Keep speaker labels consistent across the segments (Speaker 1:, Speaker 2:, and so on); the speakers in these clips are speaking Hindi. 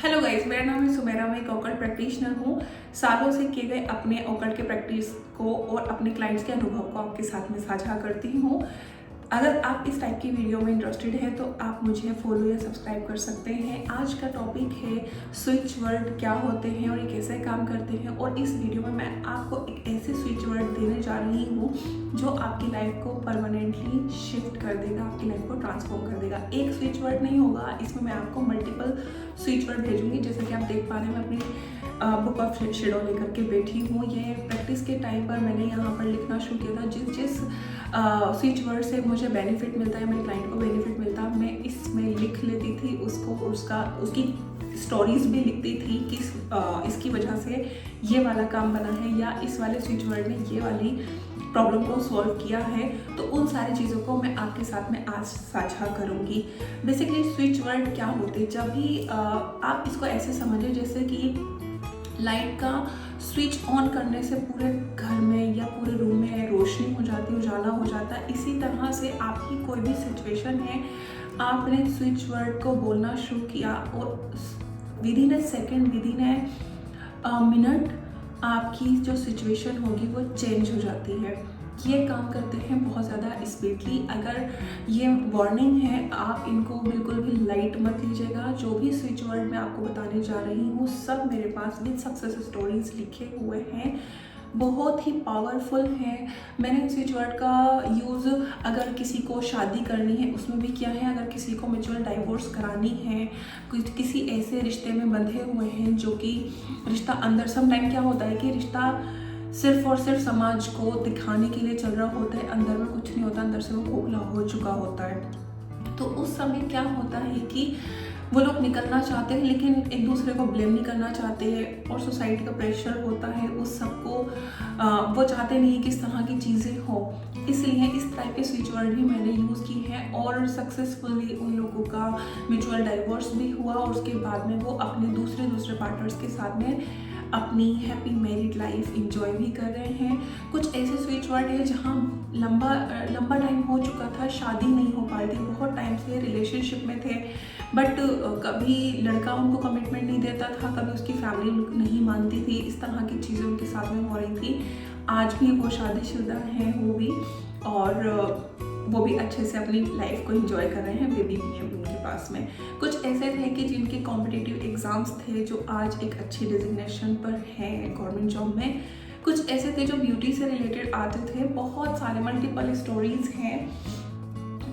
Speaker 1: हेलो गाइस, मेरा नाम है सुमेरा। मैं एक ऑकल्ट प्रैक्टिशनर हूँ। सालों से किए गए अपने ऑकल्ट के प्रैक्टिस को और अपने क्लाइंट्स के अनुभव को आपके साथ में साझा करती हूँ। अगर आप इस टाइप की वीडियो में इंटरेस्टेड हैं तो आप मुझे फॉलो या सब्सक्राइब कर सकते हैं। आज का टॉपिक है स्विच वर्ड क्या होते हैं और ये कैसे काम करते हैं। और इस वीडियो में मैं आपको एक ऐसे स्विच वर्ड देने जा रही हूँ जो आपकी लाइफ को परमानेंटली शिफ्ट कर देगा, आपकी लाइफ को ट्रांसफॉर्म कर देगा। एक स्विच वर्ड नहीं होगा, इसमें मैं आपको मल्टीपल स्विच वर्ड भेजूंगी। जैसे कि आप देख पा रहे हैं, मैं अपनी बुक ऑफ शेडो लेकर के बैठी हूँ। ये प्रैक्टिस के टाइम पर मैंने यहाँ पर लिखना शुरू किया था। जिस स्विच वर्ड से मुझे बेनिफिट मिलता है, मेरे क्लाइंट को बेनिफिट मिलता है, मैं इसमें लिख लेती थी उसको, उसकी स्टोरीज भी लिखती थी कि इसकी वजह से ये वाला काम बना है या इस वाले स्विच वर्ड ने ये वाली प्रॉब्लम को सॉल्व किया है। तो उन सारी चीज़ों को मैं आपके साथ में आज साझा करूँगी। बेसिकली स्विच वर्ड क्या होते हैं, जब भी आप इसको ऐसे समझिए जैसे कि लाइट का स्विच ऑन करने से पूरे घर में या पूरे रूम में रोशनी हो जाती है, उजाला हो जाता है। इसी तरह से आपकी कोई भी सिचुएशन है, आपने स्विच वर्ड को बोलना शुरू किया और within A second, within a minute आपकी जो सिचुएशन होगी वो चेंज हो जाती है। ये काम करते हैं बहुत ज़्यादा स्पीडली। अगर ये वार्निंग है, आप इनको बिल्कुल भी लाइट मत लीजिएगा। जो भी स्विच वर्ड मैं आपको बताने जा रही हूँ सब मेरे पास विद सक्सेस स्टोरीज लिखे हुए हैं, बहुत ही पावरफुल हैं। मैंने स्विच वर्ड का यूज़ अगर किसी को शादी करनी है उसमें भी किया है, अगर किसी को म्यूचुअल डाइवोर्स करानी है, किसी ऐसे रिश्ते में बंधे हुए हैं जो कि रिश्ता अंदर, समटाइम क्या होता है कि रिश्ता सिर्फ और सिर्फ समाज को दिखाने के लिए चल रहा होता है, अंदर में कुछ नहीं होता, अंदर से वो खोखला हो चुका होता है। तो उस समय क्या होता है कि वो लोग निकलना चाहते हैं लेकिन एक दूसरे को ब्लेम नहीं करना चाहते हैं और सोसाइटी का प्रेशर होता है उस सबको, वो चाहते नहीं कि इस तरह की चीज़ें हो। इसलिए इस टाइप के स्विच वर्ड भी मैंने यूज़ की हैं और सक्सेसफुली उन लोगों का म्यूचुअल डाइवोर्स भी हुआ और उसके बाद में वो अपने दूसरे पार्टनर्स के साथ में अपनी हैप्पी मैरिड लाइफ इंजॉय भी कर रहे हैं। कुछ ऐसे स्विच वर्ड है जहाँ लंबा टाइम हो चुका था, शादी नहीं हो पाई थी, बहुत टाइम से रिलेशनशिप में थे, बट कभी लड़का उनको कमिटमेंट नहीं देता था, कभी उसकी फैमिली नहीं मानती थी, इस तरह की चीज़ें उनके साथ में हो रही थी। आज भी वो शादीशुदा हैं वो भी, और वो भी अच्छे से अपनी लाइफ को एंजॉय कर रहे हैं, बेबी भी है उनके पास में। कुछ ऐसे थे कि जिनके कॉम्पिटिटिव एग्जाम्स थे जो आज एक अच्छी डेजिग्नेशन पर हैं गवर्नमेंट जॉब में। कुछ ऐसे थे जो ब्यूटी से रिलेटेड आते थे। बहुत सारे मल्टीपल स्टोरीज हैं।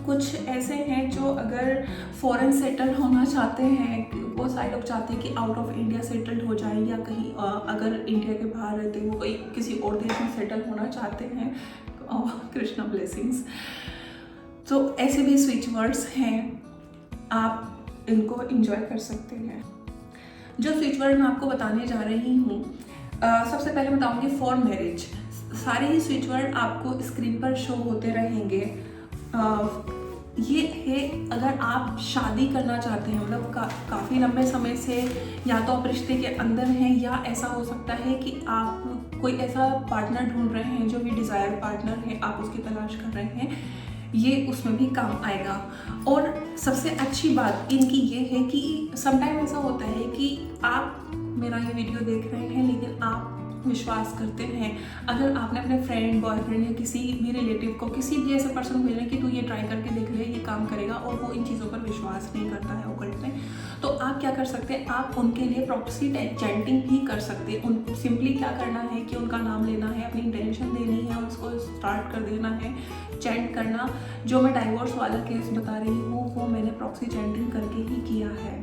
Speaker 1: कुछ ऐसे हैं जो अगर फॉरेन सेटल होना चाहते हैं, बहुत सारे लोग चाहते हैं कि आउट ऑफ इंडिया सेटल्ड हो जाए या कहीं अगर इंडिया के बाहर रहते हैं वो कोई किसी और देश में सेटल होना चाहते हैं। कृष्णा ब्लेसिंग्स। तो ऐसे भी स्विच वर्ड्स हैं, आप इनको एंजॉय कर सकते हैं। जो स्विच वर्ड मैं आपको बताने जा रही हूँ, सबसे पहले बताऊँगी फॉर मैरिज। सारे ही स्विच वर्ड आपको स्क्रीन पर शो होते रहेंगे। ये है अगर आप शादी करना चाहते हैं, मतलब काफ़ी लंबे समय से या तो आप रिश्ते के अंदर हैं या ऐसा हो सकता है कि आप कोई ऐसा पार्टनर ढूंढ रहे हैं जो भी डिज़ायर पार्टनर है, आप उसकी तलाश कर रहे हैं, ये उसमें भी काम आएगा। और सबसे अच्छी बात इनकी ये है कि समटाइम ऐसा होता है कि आप मेरा ये वीडियो देख रहे हैं लेकिन आप विश्वास करते हैं, अगर आपने अपने फ्रेंड, बॉयफ्रेंड या किसी भी रिलेटिव को, किसी भी ऐसे पर्सन को भेजना कि तू ये ट्राई करके देख ले, ये काम करेगा, और वो इन चीज़ों पर विश्वास नहीं करता है ऑकल्ट में, तो आप क्या कर सकते हैं, आप उनके लिए प्रॉक्सी चैंटिंग भी कर सकते हैं। उन सिंपली क्या करना है कि उनका नाम लेना है, अपनी इंटेंशन देनी है और उसको स्टार्ट कर देना है चैंट करना। जो मैं डाइवोर्स वाला केस बता रही हूँ वो मैंने प्रॉक्सी चैंटिंग करके ही किया है,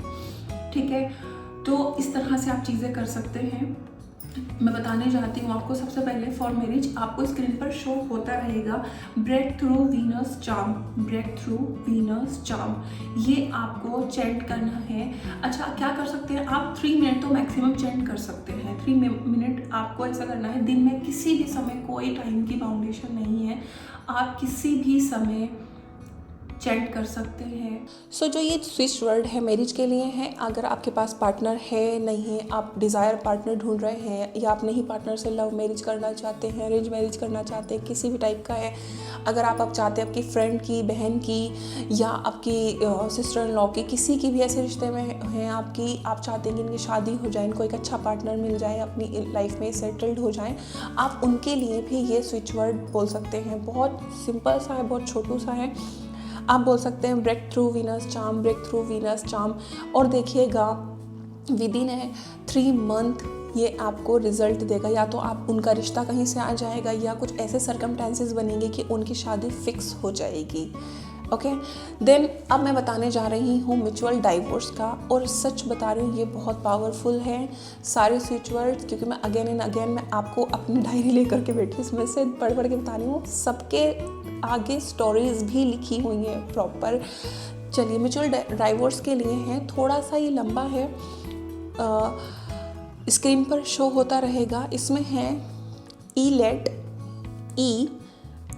Speaker 1: ठीक है। तो इस तरह से आप चीज़ें कर सकते हैं। मैं बताने जाती हूँ आपको। सबसे पहले फॉर मैरिज आपको स्क्रीन पर शो होता रहेगा break through Venus charm, break through Venus charm, ये आपको चैंट करना है। अच्छा, क्या कर सकते हैं आप, 3 मिनट तो मैक्सिमम चैंट कर सकते हैं। 3 मिनट आपको ऐसा करना है। दिन में किसी भी समय, कोई टाइम की बाउंडेशन नहीं है, आप किसी भी समय चैंट कर सकते हैं। सो जो ये स्विच वर्ड है मैरिज के लिए है। अगर आपके पास पार्टनर है, नहीं है, आप डिज़ायर पार्टनर ढूंढ रहे हैं, या आप नहीं पार्टनर से लव मैरिज करना चाहते हैं, अरेंज मैरिज करना चाहते हैं, किसी भी टाइप का है, अगर आप चाहते हैं आपकी फ्रेंड की, बहन की, या आपकी सिस्टर इन लॉ की, किसी की भी ऐसे रिश्ते में हैं आपकी, आप चाहते हैं कि इनकी शादी हो जाए, इनको एक अच्छा पार्टनर मिल जाए, अपनी लाइफ में सेटल्ड हो जाएं, आप उनके लिए भी ये स्विच वर्ड बोल सकते हैं। बहुत सिंपल सा है, बहुत छोटू सा है। आप बोल सकते हैं break through Venus charm, break through Venus charm, और देखिएगा विदिन 3 मंथ ये आपको रिजल्ट देगा। या तो आप उनका रिश्ता कहीं से आ जाएगा, या कुछ ऐसे सर्कमस्टेंसेस बनेंगे कि उनकी शादी फिक्स हो जाएगी। ओके, देन अब मैं बताने जा रही हूँ म्यूचुअल डाइवोर्स का, और सच बता रही हूँ ये बहुत पावरफुल है सारे स्विच वर्ड्स, क्योंकि मैं अगेन एंड अगेन मैं आपको अपनी डायरी लेकर के बैठी इसमें से पढ़ के बता रही हूँ। सबके आगे स्टोरीज भी लिखी हुई हैं प्रॉपर। चलिए, म्यूचुअल डाइवोर्स के लिए है, थोड़ा सा ये लंबा है, स्क्रीन पर शो होता रहेगा। इसमें है ELATE,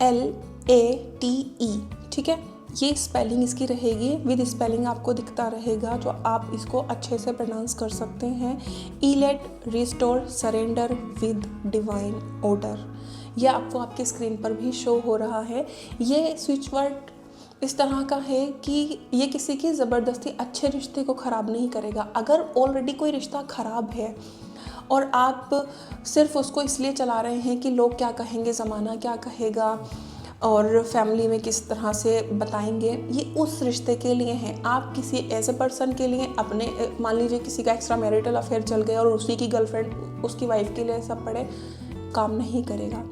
Speaker 1: ELATE, ठीक है। ये स्पेलिंग इसकी रहेगी, विद स्पेलिंग आपको दिखता रहेगा, जो आप इसको अच्छे से प्रोनाउंस कर सकते हैं। ELATE restore surrender with divine order, यह आपको आपके स्क्रीन पर भी शो हो रहा है। ये स्विच वर्ड इस तरह का है कि ये किसी की ज़बरदस्ती अच्छे रिश्ते को ख़राब नहीं करेगा। अगर ऑलरेडी कोई रिश्ता ख़राब है और आप सिर्फ उसको इसलिए चला रहे हैं कि लोग क्या कहेंगे, ज़माना क्या कहेगा, और फैमिली में किस तरह से बताएंगे, ये उस रिश्ते के लिए हैं। आप किसी ऐसे पर्सन के लिए अपने, मान लीजिए किसी का एक्स्ट्रा मैरिटल अफेयर चल गया और उसी की गर्लफ्रेंड उसकी वाइफ के लिए सब पड़े, काम नहीं करेगा।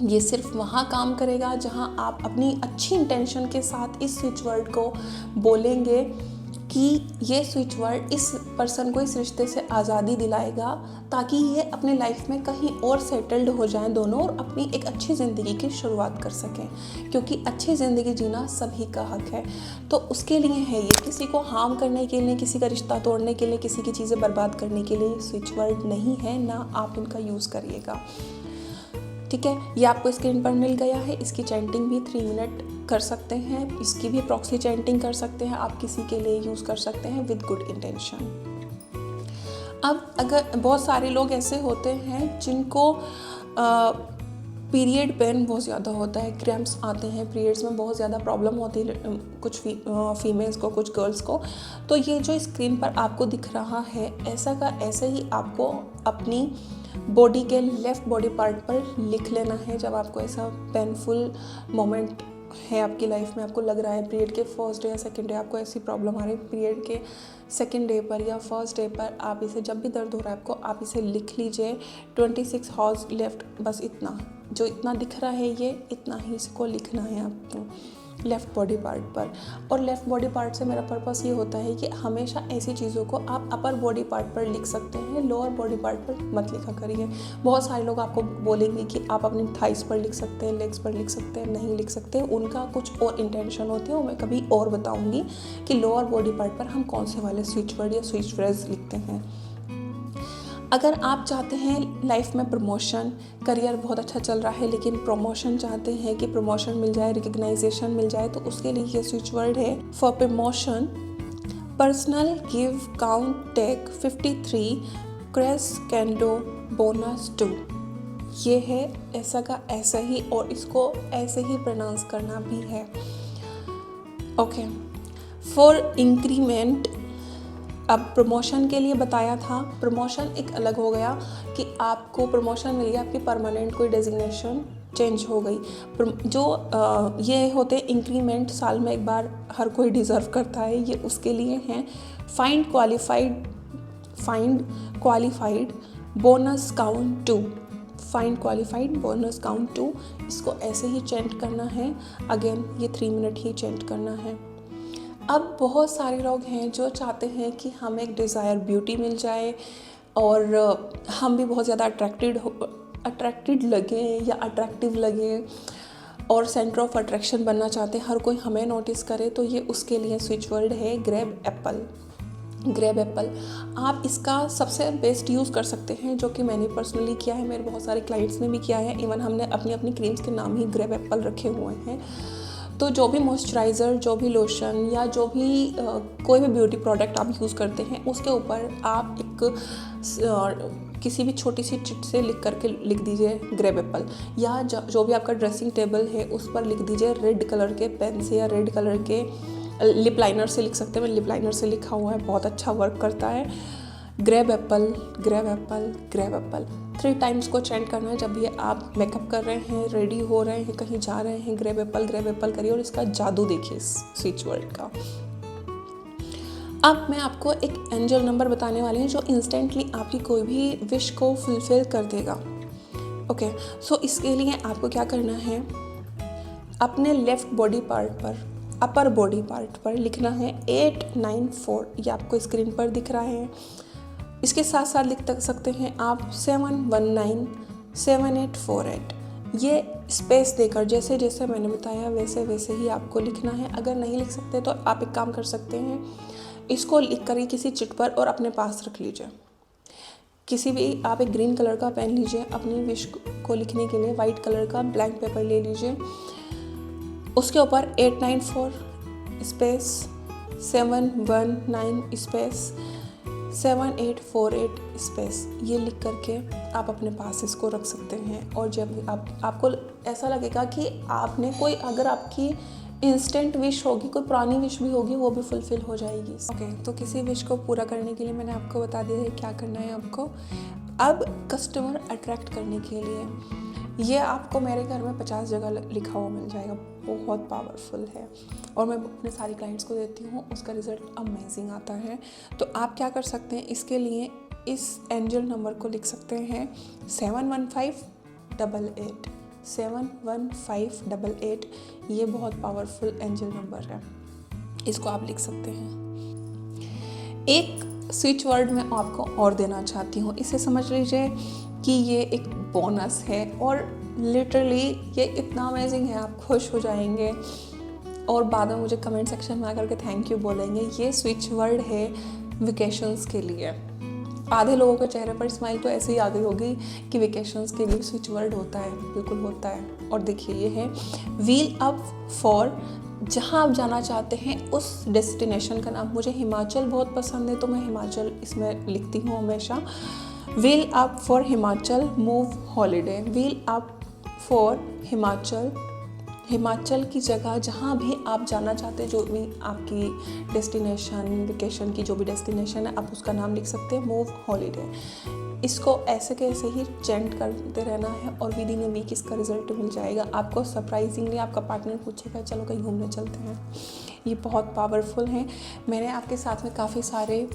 Speaker 1: ये सिर्फ वहाँ काम करेगा जहाँ आप अपनी अच्छी इंटेंशन के साथ इस स्विच वर्ड को बोलेंगे कि ये स्विच वर्ड इस पर्सन को इस रिश्ते से आज़ादी दिलाएगा, ताकि ये अपनी लाइफ में कहीं और सेटल्ड हो जाएं दोनों, और अपनी एक अच्छी ज़िंदगी की शुरुआत कर सकें, क्योंकि अच्छी ज़िंदगी जीना सभी का हक है। तो उसके लिए है ये, किसी को हार्म करने के लिए, किसी का रिश्ता तोड़ने के लिए, किसी की चीज़ें बर्बाद करने के लिए स्विच वर्ड नहीं है, ना आप इनका यूज़ करिएगा, ठीक है। ये आपको स्क्रीन पर मिल गया है। इसकी चैंटिंग भी 3 मिनट कर सकते हैं, इसकी भी प्रॉक्सी चैंटिंग कर सकते हैं, आप किसी के लिए यूज़ कर सकते हैं विद गुड इंटेंशन। अब अगर बहुत सारे लोग ऐसे होते हैं जिनको पीरियड पेन बहुत ज़्यादा होता है, क्रैम्प्स आते हैं, पीरियड्स में बहुत ज़्यादा प्रॉब्लम होती है कुछ फीमेल्स को, कुछ गर्ल्स को, तो ये जो स्क्रीन पर आपको दिख रहा है ऐसा का ऐसे ही आपको अपनी बॉडी के लेफ़्ट बॉडी पार्ट पर लिख लेना है। जब आपको ऐसा पेनफुल मोमेंट है आपकी लाइफ में, आपको लग रहा है पीरियड के फर्स्ट डे या सेकंड डे आपको ऐसी प्रॉब्लम आ रही है, पीरियड के सेकंड डे पर या फर्स्ट डे पर आप इसे, जब भी दर्द हो रहा है आपको, आप इसे लिख लीजिए 26 हॉर्स लेफ्ट, बस इतना, जो इतना दिख रहा है ये इतना ही इसको लिखना है आपको लेफ़्ट बॉडी पार्ट पर। और लेफ़्ट बॉडी पार्ट से मेरा पर्पस ये होता है कि हमेशा ऐसी चीज़ों को आप अपर बॉडी पार्ट पर लिख सकते हैं, लोअर बॉडी पार्ट पर मत लिखा करिए। बहुत सारे लोग आपको बोलेंगे कि आप अपनी थाइस पर लिख सकते हैं, लेग्स पर लिख सकते हैं, नहीं लिख सकते, उनका कुछ और इंटेंशन होती है, वो मैं कभी और बताऊँगी कि लोअर बॉडी पार्ट पर हम कौन से वाले स्विच वर्ड या स्विच फ्रेज लिखते हैं। अगर आप चाहते हैं लाइफ में प्रमोशन, करियर बहुत अच्छा चल रहा है लेकिन प्रमोशन चाहते हैं कि प्रमोशन मिल जाए, रिकग्नाइजेशन मिल जाए, तो उसके लिए ये स्विच वर्ड है for promotion, personal give count take 53 crescendo bonus 2। ये है ऐसा का ऐसा ही, और इसको ऐसे ही प्रोनाउंस करना भी है। ओके, फॉर इंक्रीमेंट, अब प्रमोशन के लिए बताया था, प्रमोशन एक अलग हो गया कि आपको प्रमोशन मिल गया, आपकी परमानेंट कोई डेजिग्नेशन चेंज हो गई। जो ये होते इंक्रीमेंट साल में एक बार हर कोई डिज़र्व करता है, ये उसके लिए हैं। Find qualified bonus count 2, find qualified bonus count 2, इसको ऐसे ही चेंट करना है। अगेन ये 3 मिनट ही चेंट करना है। अब बहुत सारे लोग हैं जो चाहते हैं कि हमें एक डिज़ायर ब्यूटी मिल जाए और हम भी बहुत ज़्यादा अट्रैक्टेड लगे या अट्रैक्टिव लगे और सेंटर ऑफ अट्रैक्शन बनना चाहते हैं, हर कोई हमें नोटिस करे, तो ये उसके लिए स्विच वर्ड है ग्रैब एप्पल। ग्रैब एप्पल, आप इसका सबसे बेस्ट यूज़ कर सकते हैं, जो कि मैंने पर्सनली किया है, मेरे बहुत सारे क्लाइंट्स ने भी किया है, इवन हमने अपनी अपनी क्रीम्स के नाम ही ग्रैब एप्पल रखे हुए हैं। तो जो भी मॉइस्चराइज़र, जो भी लोशन या जो भी कोई भी ब्यूटी प्रोडक्ट आप यूज़ करते हैं, उसके ऊपर आप किसी भी छोटी सी चिट से लिख करके लिख दीजिए ग्रेप एप्पल, या जो भी आपका ड्रेसिंग टेबल है उस पर लिख दीजिए रेड कलर के पेन से या रेड कलर के लिप लाइनर से लिख सकते हैं। मैं लिप लाइनर से लिखा हुआ है, बहुत अच्छा वर्क करता है। Grape apple, grape apple, grape apple 3 times को चैंट करना है जब भी आप मेकअप कर रहे हैं, रेडी हो रहे हैं, कहीं जा रहे हैं। ग्रेप एप्पल करिए और इसका जादू देखिए इस स्विच वर्ड का। अब मैं आपको एक एंजल नंबर बताने वाली हूँ जो इंस्टेंटली आपकी कोई भी विश को फुलफिल कर देगा। ओके, सो इसके लिए आपको क्या करना है, अपने लेफ्ट बॉडी पार्ट पर, अपर बॉडी पार्ट पर लिखना है 894। ये आपको स्क्रीन पर दिख रहा है। इसके साथ साथ लिख सकते हैं आप 7197848। ये स्पेस देकर जैसे जैसे मैंने बताया वैसे वैसे ही आपको लिखना है। अगर नहीं लिख सकते तो आप एक काम कर सकते हैं, इसको लिख कर किसी चिट पर और अपने पास रख लीजिए। किसी भी आप एक ग्रीन कलर का पेन लीजिए, अपनी विश को लिखने के लिए वाइट कलर का ब्लैंक पेपर ले लीजिए। उसके ऊपर 894 स्पेस 719 स्पेस 7848 स्पेस ये लिख करके आप अपने पास इसको रख सकते हैं। और जब आपको ऐसा लगेगा कि आपने कोई, अगर आपकी इंस्टेंट विश होगी, कोई पुरानी विश भी होगी, वो भी फुलफिल हो जाएगी। ओके, तो किसी विश को पूरा करने के लिए मैंने आपको बता दिया है क्या करना है आपको। अब कस्टमर अट्रैक्ट करने के लिए ये आपको मेरे घर में 50 जगह लिखा हुआ मिल जाएगा, बहुत पावरफुल है और मैं अपने सारे क्लाइंट्स को देती हूँ, उसका रिज़ल्ट अमेजिंग आता है। तो आप क्या कर सकते हैं, इसके लिए इस एंजल नंबर को लिख सकते हैं 71588 71588। ये बहुत पावरफुल एंजल नंबर है, इसको आप लिख सकते हैं। एक स्विच वर्ड मैं आपको और देना चाहती हूँ, इसे समझ लीजिए कि ये एक बोनस है और लिटरली ये इतना अमेजिंग है, आप खुश हो जाएंगे और बाद में मुझे कमेंट सेक्शन में आकर के थैंक यू बोलेंगे। ये स्विच वर्ड है वेकेशंस के लिए। आधे लोगों के चेहरे पर स्माइल तो ऐसे ही आ गई होगी कि वेकेशंस के लिए स्विच वर्ड होता है, बिल्कुल होता है। और देखिए ये है व्हील अप फॉर, जहाँ आप जाना चाहते हैं उस डेस्टिनेशन का नाम। मुझे हिमाचल बहुत पसंद है तो मैं हिमाचल इसमें लिखती हूँ हमेशा। Wheel up for Himachal move holiday. Wheel up for Himachal, Himachal की जगह जहाँ भी आप जाना चाहते हैं, जो भी आपकी डेस्टिनेशन, वेकेशन की जो भी डेस्टिनेशन है, आप उसका नाम लिख सकते हैं मूव हॉलीडे। इसको ऐसे के ऐसे ही चेंट करते रहना है और विद इन अ वीक इसका रिजल्ट मिल जाएगा आपको। सरप्राइजिंगली आपका पार्टनर पूछेगा चलो कहीं घूमने चलते हैं। ये बहुत पावरफुल हैं। मैंने आपके साथ में काफ़ी सारे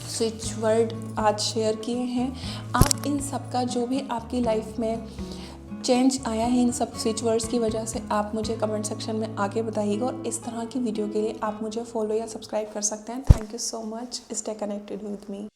Speaker 1: स्विच वर्ड आज शेयर किए हैं। आप इन सब का जो भी आपकी लाइफ में चेंज आया है इन सब स्विच वर्ड्स की वजह से, आप मुझे कमेंट सेक्शन में आके बताइएगा। और इस तरह की वीडियो के लिए आप मुझे फॉलो या सब्सक्राइब कर सकते हैं। Thank you so much, stay connected with me.